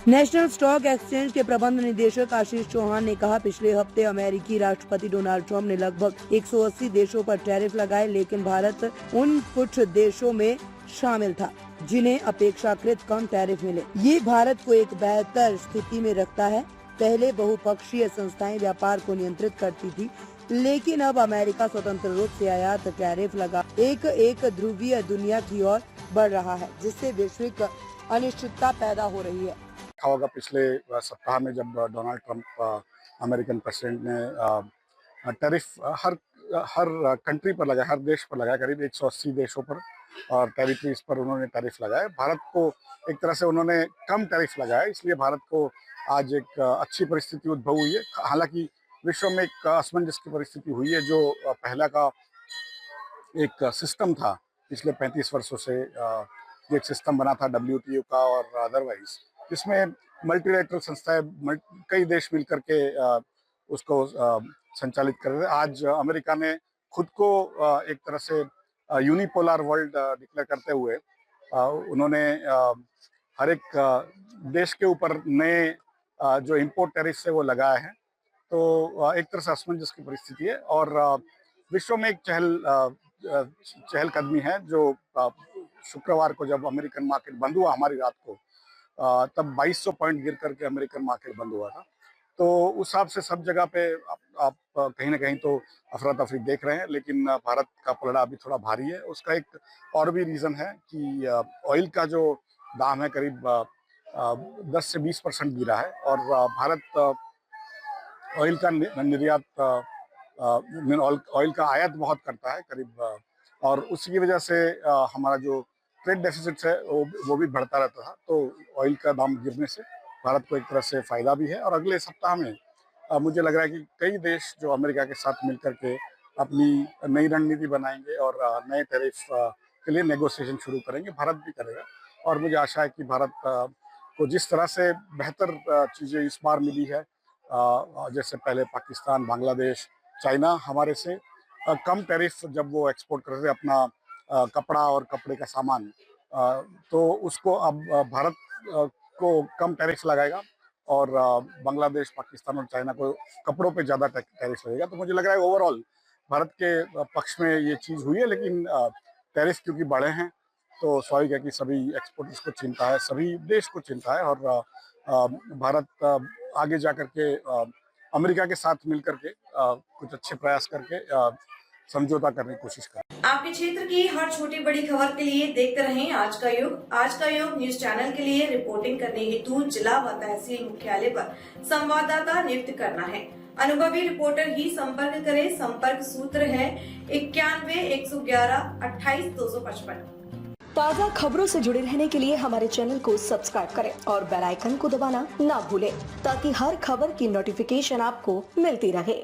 National stock exchange के प्रबंध निदेशक आशीष चौहान ने कहा, पिछले हफ्ते अमेरिकी राष्ट्रपति डोनाल्ड ट्रंप ने लगभग 180 देशों पर टैरिफ लगाए, लेकिन भारत उन कुछ देशों में शामिल था जिन्हें अपेक्षाकृत कम टैरिफ मिले। ये भारत को एक बेहतर स्थिति में रखता है। पहले बहुपक्षीय संस्थाएं व्यापार को नियंत्रित करती थी, लेकिन अब अमेरिका स्वतंत्र रूप से आयात टैरिफ लगा एक ध्रुवीय दुनिया की ओर बढ़ रहा है, जिससे वैश्विक अनिश्चितता पैदा हो रही है। होगा पिछले सप्ताह में जब डोनाल्ड ट्रंप अमेरिकन प्रेसिडेंट ने टैरिफ हर कंट्री पर लगाया, हर देश पर लगाया, करीब 180 देशों पर और टेरिटरीज पर उन्होंने टैरिफ लगाया। भारत को एक तरह से उन्होंने कम टैरिफ लगाया, इसलिए भारत को आज एक अच्छी परिस्थिति उद्भव हुई है। हालांकि विश्व में एक असमंजस की परिस्थिति हुई है, जो पहला का एक सिस्टम था पिछले 35 वर्षों से, एक सिस्टम बना था WTO का और अदरवाइज, जिसमें मल्टीलेटरल संस्थाएं कई देश मिलकर के उसको संचालित कर रहे थे। आज अमेरिका ने खुद को एक तरह से यूनिपोलर वर्ल्ड डिक्लेयर करते हुए उन्होंने हर एक देश के ऊपर नए जो इंपोर्ट टैरिफ है वो लगाए हैं। तो एक तरह से असमंजस की परिस्थिति है और विश्व में एक चहलकदमी है। जो शुक्रवार को जब अमेरिकन मार्केट बंद हुआ हमारी रात को, तब 2200 पॉइंट गिर करके अमेरिकन मार्केट बंद हुआ था। तो उस हिसाब से सब जगह पे आप कहीं ना कहीं तो अफरा तफरी देख रहे हैं, लेकिन भारत का पलड़ा अभी थोड़ा भारी है। उसका एक और भी रीज़न है कि ऑयल का जो दाम है करीब 10 से 20% गिरा है और भारत ऑयल का निर्यात ऑयल का आयात बहुत करता है करीब, और उसी की वजह से हमारा जो ट्रेड डेफिसिट है वो भी बढ़ता रहता था। तो ऑयल का दाम गिरने से भारत को एक तरह से फायदा भी है। और अगले सप्ताह में मुझे लग रहा है कि कई देश जो अमेरिका के साथ मिलकर के अपनी नई रणनीति बनाएंगे और नए टैरिफ के लिए नेगोशिएशन शुरू करेंगे। भारत भी करेगा और मुझे आशा है कि भारत को जिस तरह से बेहतर चीज़ें इस बार मिली है, जैसे पहले पाकिस्तान, बांग्लादेश, चाइना हमारे से कम टैरिफ जब वो एक्सपोर्ट करते थे अपना कपड़ा और कपड़े का सामान, तो उसको अब भारत को कम टैरिफ लगाएगा और बांग्लादेश, पाकिस्तान और चाइना को कपड़ों पे ज़्यादा टैरिफ लगेगा। तो मुझे लग रहा है ओवरऑल भारत के पक्ष में ये चीज़ हुई है, लेकिन टैरिफ क्योंकि बढ़े हैं तो स्वाभाविक है कि सभी एक्सपोर्टर्स को चिंता है, सभी देश को चिंता है और भारत आगे जा कर के अमेरिका के साथ मिल करके कुछ अच्छे प्रयास करके समझौता करने की कोशिश कर। आपके क्षेत्र की हर छोटी बड़ी खबर के लिए देखते रहें आज का युग। आज का युग न्यूज चैनल के लिए रिपोर्टिंग करने हेतु जिला व तहसील मुख्यालय पर संवाददाता नियुक्त करना है। अनुभवी रिपोर्टर ही संपर्क करें। संपर्क सूत्र है 91 111 28 255। ताज़ा खबरों से जुड़े रहने के लिए हमारे चैनल को सब्सक्राइब करें और बेल आइकन को दबाना ना भूलें, ताकि हर खबर की नोटिफिकेशन आपको मिलती रहे।